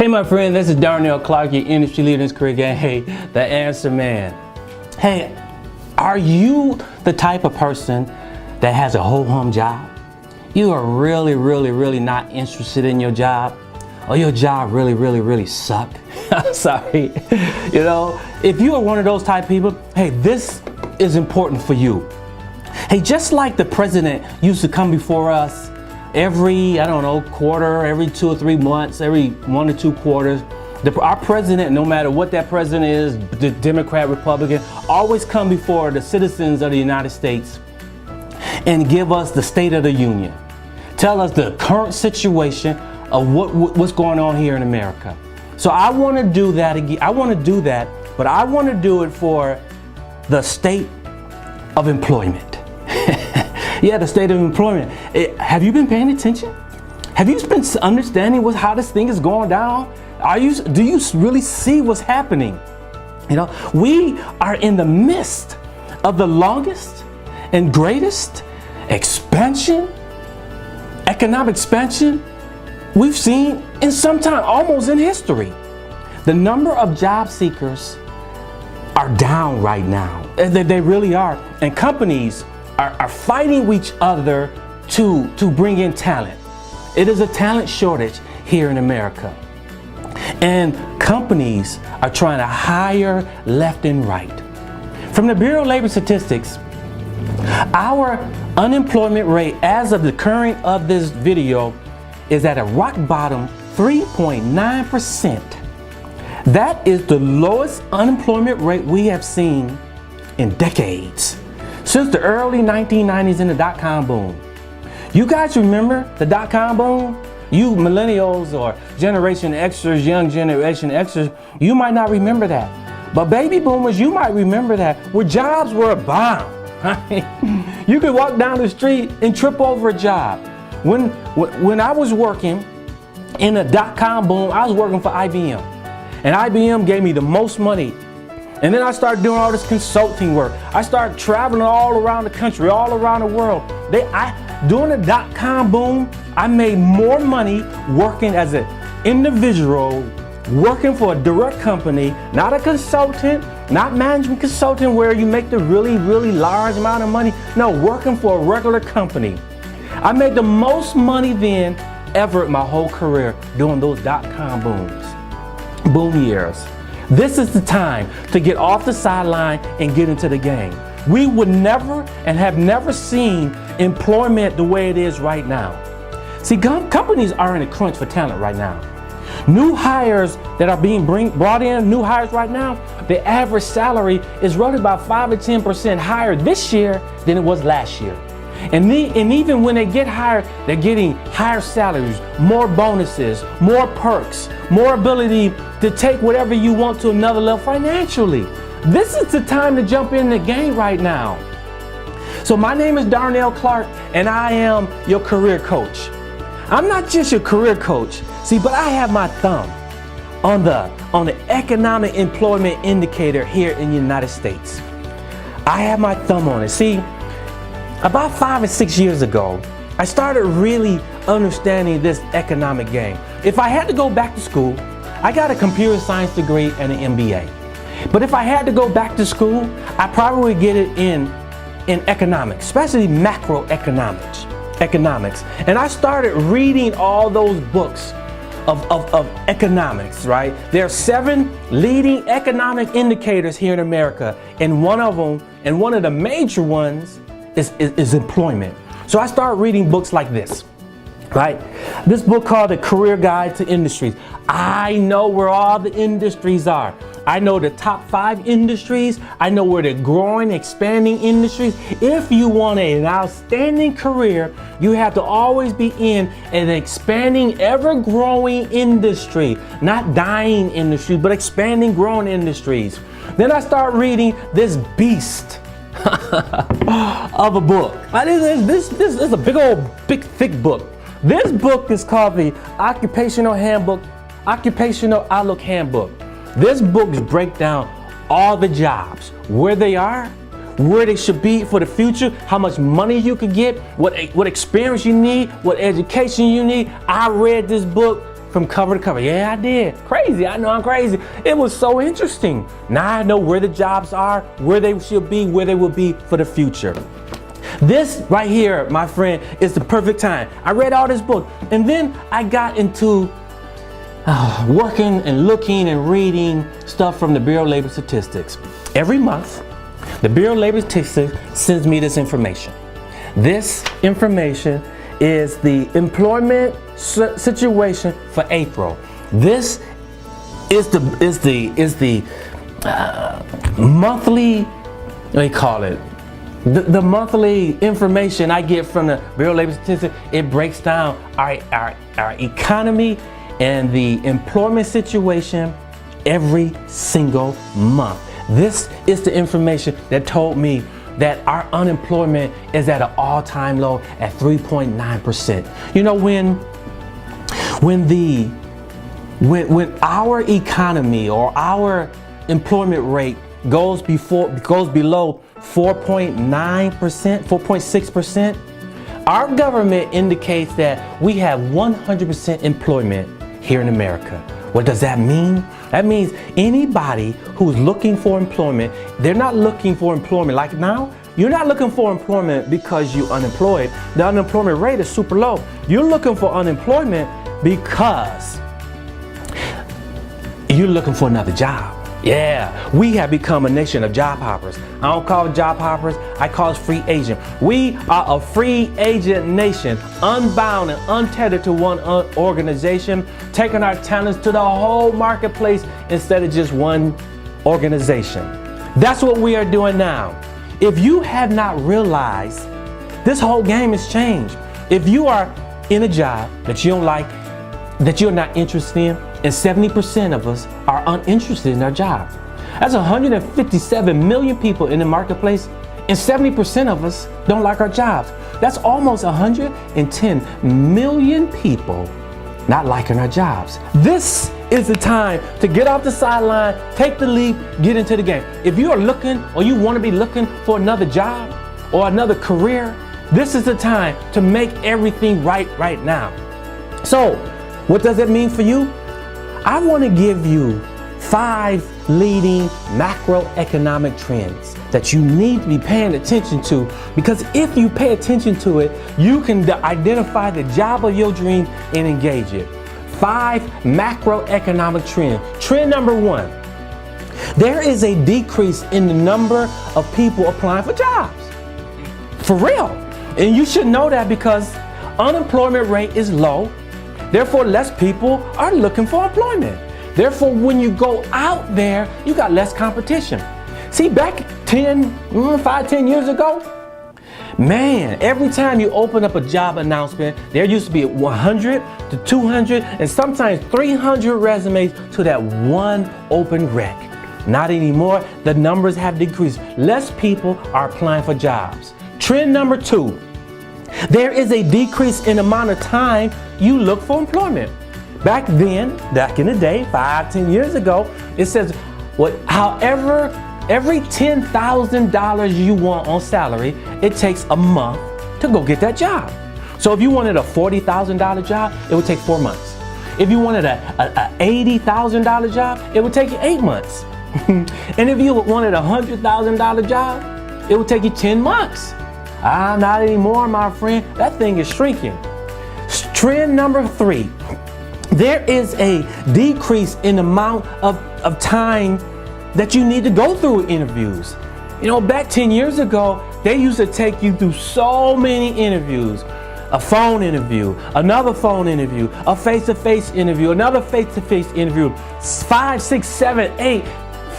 Hey my friend, this is Darnell, Clarke, your industry leader in this career game. Hey, the answer man. Hey, are you the type of person that has a ho-hum job? You are really not interested in your job, or your job really sucked? I'm sorry. You know, if you are one of those type of people, hey, this is important for you. Hey, just like the president used to come before us every, quarter, every 2 or 3 months, every 1 or 2 quarters, our president, no matter what that president is, the Democrat, Republican, always come before the citizens of the United States and give us the State of the Union. Tell us the current situation of what's going on here in America. So I want to do that again. I want to do that, but I want to do it for the state of employment. Yeah, the state of employment. Have you been paying attention? Have you been understanding how this thing is going down? Do you really see what's happening? You know, we are in the midst of the longest and greatest economic expansion we've seen in some time, almost in history. The number of job seekers are down right now. They really are. And companies are fighting each other to bring in talent. It is a talent shortage here in America. And companies are trying to hire left and right. From the Bureau of Labor Statistics, our unemployment rate as of the current of this video is at a rock bottom 3.9%. That is the lowest unemployment rate we have seen in decades. Since the early 1990s in the dot-com boom. You guys remember the dot-com boom? You millennials or Generation Xers, young Generation Xers, you might not remember that. But baby boomers, you might remember that, where jobs were abound. You could walk down the street and trip over a job. When I was working in the dot-com boom, I was working for IBM. And IBM gave me the most money. And then I started doing all this consulting work. I started traveling all around the country, all around the world. During the dot-com boom, I made more money working as an individual, working for a direct company, not a consultant, not management consultant where you make the really large amount of money. No, working for a regular company. I made the most money then ever in my whole career doing those dot-com boom years. This is the time to get off the sideline and get into the game. We would never and have never seen employment the way it is right now. See, companies are in a crunch for talent right now. New hires that are being brought in, new hires right now, the average salary is roughly about 5 or 10% higher this year than it was last year. And even when they get hired, they're getting higher salaries, more bonuses, more perks, more ability to take whatever you want to another level financially. This is the time to jump in the game right now. So my name is Darnell Clarke, and I am your career coach. I'm not just your career coach, but I have my thumb on the economic employment indicator here in the United States. I have my thumb on it. See, about 5 or 6 years ago, I started really understanding this economic game. If I had to go back to school, I got a computer science degree and an MBA. But if I had to go back to school, I probably would get it in economics, especially macroeconomics. And I started reading all those books of economics, right? There are 7 leading economic indicators here in America, and one of the major ones is employment. So I started reading books like this, right? This book called The Career Guide to Industries. I know where all the industries are. I know the top 5 industries. I know where the growing, expanding industries. If you want an outstanding career, you have to always be in an expanding, ever-growing industry, not dying industry, but expanding, growing industries. Then I start reading this beast of a book. This is a big thick book. This book is called the Occupational Outlook Handbook. This book breaks down all the jobs, where they are, where they should be for the future, how much money you could get, what experience you need, what education you need. I read this book from cover to cover. Yeah, I did. Crazy. I know I'm crazy. It was so interesting. Now I know where the jobs are, where they should be, where they will be for the future. This right here, my friend, is the perfect time. I read all this book, and then I got into working and looking and reading stuff from the Bureau of Labor Statistics. Every month, the Bureau of Labor Statistics sends me this information. This information is the employment situation for April. This is the monthly, what do you call it? The monthly information I get from the Bureau of Labor Statistics. It breaks down our economy and the employment situation every single month. This is the information that told me that our unemployment is at an all-time low at 3.9%. You know, when our economy or our employment rate goes below 4.9%, 4.6%, our government indicates that we have 100% employment here in America. What does that mean? That means anybody who's looking for employment, they're not looking for employment like now. You're not looking for employment because you're unemployed. The unemployment rate is super low. You're looking for unemployment because you're looking for another job. Yeah, we have become a nation of job hoppers. I don't call it job hoppers, I call it free agent. We are a free agent nation, unbound and untethered to one organization, taking our talents to the whole marketplace instead of just one organization. That's what we are doing now. If you have not realized, this whole game has changed. If you are in a job that you don't like, that you're not interested in, and 70% of us are uninterested in our job. That's 157 million people in the marketplace, and 70% of us don't like our jobs. That's almost 110 million people not liking our jobs. This is the time to get off the sideline, take the leap, get into the game. If you are looking or you want to be looking for another job or another career, this is the time to make everything right now. So, what does that mean for you? I want to give you 5 leading macroeconomic trends that you need to be paying attention to, because if you pay attention to it, you can identify the job of your dream and engage it. 5 macroeconomic trends. Trend number 1, there is a decrease in the number of people applying for jobs. For real. And you should know that because unemployment rate is low. Therefore, less people are looking for employment. Therefore, when you go out there, you got less competition. See, back 10 years ago, man, every time you open up a job announcement, there used to be 100 to 200 and sometimes 300 resumes to that one open rec. Not anymore. The numbers have decreased. Less people are applying for jobs. Trend number 2. There is a decrease in the amount of time you look for employment. Back in the day, 5-10 years ago, it says, however, every $10,000 you want on salary, it takes a month to go get that job. So if you wanted a $40,000 job, it would take 4 months. If you wanted a $80,000 job, it would take you 8 months. And if you wanted a $100,000 job, it would take you 10 months. Not anymore, my friend. That thing is shrinking. Trend number 3. There is a decrease in the amount of time that you need to go through interviews. You know, back 10 years ago, they used to take you through so many interviews. A phone interview, another phone interview, a face-to-face interview, another face-to-face interview, 5, 6, 7, 8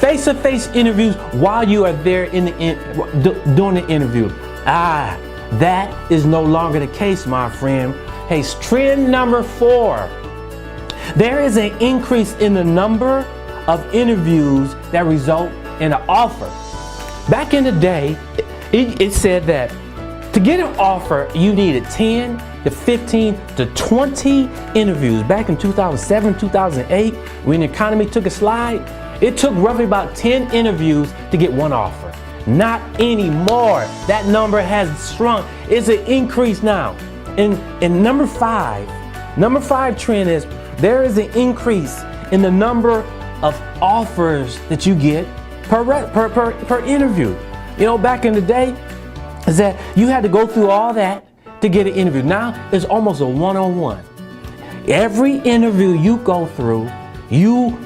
face-to-face interviews while you are there doing the interview. That is no longer the case, my friend. Hey, trend number 4. There is an increase in the number of interviews that result in an offer. Back in the day, it said that to get an offer, you needed 10 to 15 to 20 interviews. Back in 2007, 2008, when the economy took a slide, it took roughly about 10 interviews to get one offer. Not anymore. That number has shrunk. It's an increase now. And number 5 trend is there is an increase in the number of offers that you get per interview. You know, back in the day, is that you had to go through all that to get an interview. Now it's almost a one-on-one. Every interview you go through,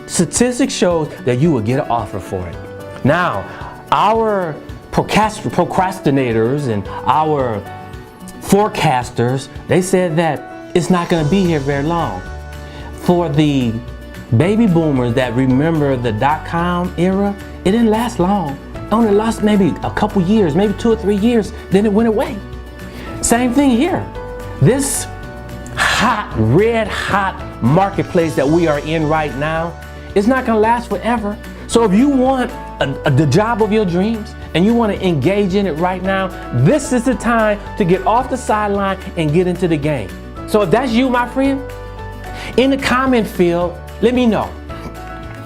statistics shows that you will get an offer for it. Now, our procrastinators and our forecasters, they said that it's not going to be here very long. For the baby boomers that remember the .com era, it didn't last long. It only lasted maybe a couple years, maybe 2 or 3 years, then it went away. Same thing here. This red hot marketplace that we are in right now, it's not going to last forever. So if you want the job of your dreams and you want to engage in it right now, this is the time to get off the sideline and get into the game. So if that's you, my friend, in the comment field, let me know.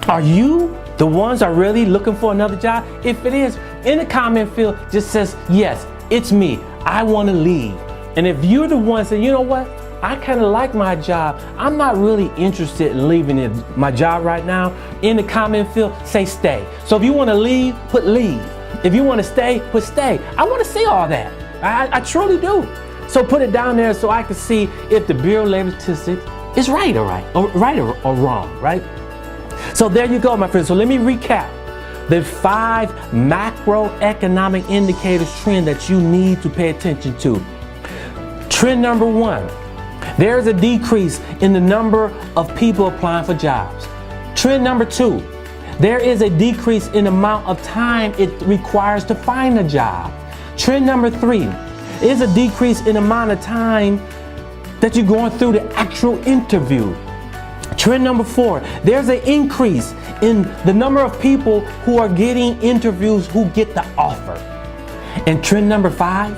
Are you the ones are really looking for another job? If it is, in the comment field, just says, yes, it's me. I want to leave. And if you're the one saying, you know what? I kind of like my job. I'm not really interested in leaving my job right now. In the comment field, say stay. So if you want to leave, put leave. If you want to stay, put stay. I want to see all that. I truly do. So put it down there so I can see if the Bureau of Labor Statistics is right or wrong, right? So there you go, my friends. So let me recap the 5 macroeconomic indicators trend that you need to pay attention to. Trend number 1, there is a decrease in the number of people applying for jobs. Trend number 2, there is a decrease in the amount of time it requires to find a job. Trend number 3 is a decrease in the amount of time that you're going through the actual interview. Trend number 4, there's an increase in the number of people who are getting interviews who get the offer. And trend number 5,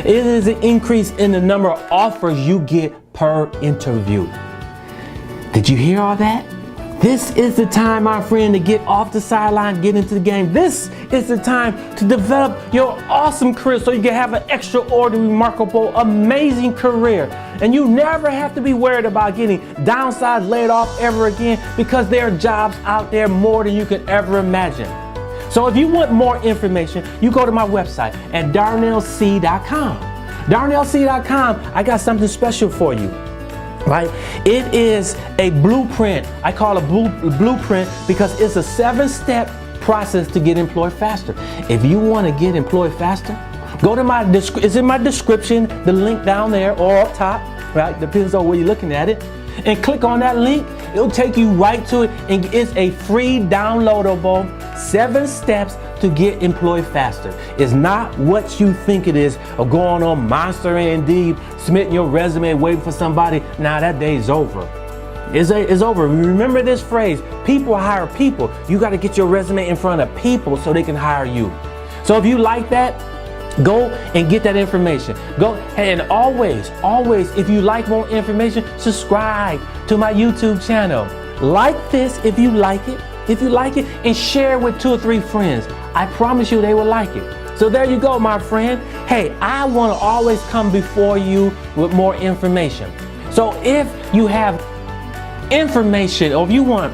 it is an increase in the number of offers you get per interview. Did you hear all that? This is the time, my friend, to get off the sideline, get into the game. This is the time to develop your awesome career so you can have an extraordinary, remarkable, amazing career. And you never have to be worried about getting downsized, laid off ever again, because there are jobs out there more than you could ever imagine. So if you want more information, you go to my website at darnellc.com. darnellc.com, I got something special for you. Right? It is a blueprint. I call it blueprint because it's a 7-step process to get employed faster. If you want to get employed faster, go to it's in my description, the link down there or up top, right? Depends on where you're looking at it. And click on that link. It'll take you right to it, and it's a free downloadable 7 steps to get employed faster. It's not what you think it is, or going on Monster and Indeed, submitting your resume, waiting for somebody. Now that day's over. It's over. Remember this phrase: people hire people. You got to get your resume in front of people so they can hire you. So if you like that, go and get that information. Go and always, if you like more information, subscribe to my YouTube channel. Like this if you like it. And share with 2 or 3 friends. I promise you they will like it. So there you go, my friend. Hey, I want to always come before you with more information. So if you have information, or if you want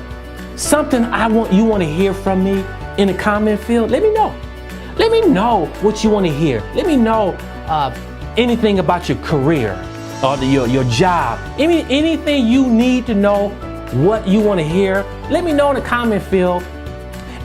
something you want to hear from me in the comment field, let me know. Let me know what you want to hear. Let me know anything about your career or your job. Anything you need to know what you want to hear, let me know in the comment field,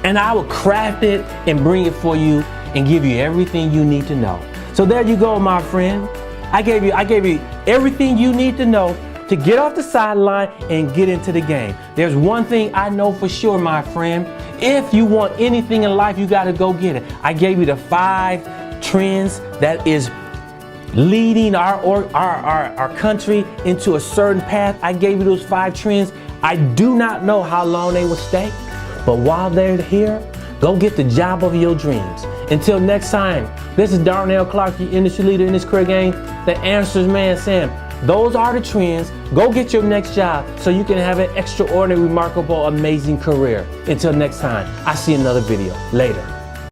and I will craft it and bring it for you and give you everything you need to know. So there you go, my friend. I gave you everything you need to know to get off the sideline and get into the game. There's one thing I know for sure, my friend. If you want anything in life, you got to go get it. I gave you the 5 trends that is leading our country into a certain path. I gave you those 5 trends. I do not know how long they will stay, but while they're here, go get the job of your dreams. Until next time, this is Darnell Clarke, your industry leader in this career game. The Answers Man Sam. Those are the trends. Go get your next job so you can have an extraordinary, remarkable, amazing career. Until next time, I see another video. Later.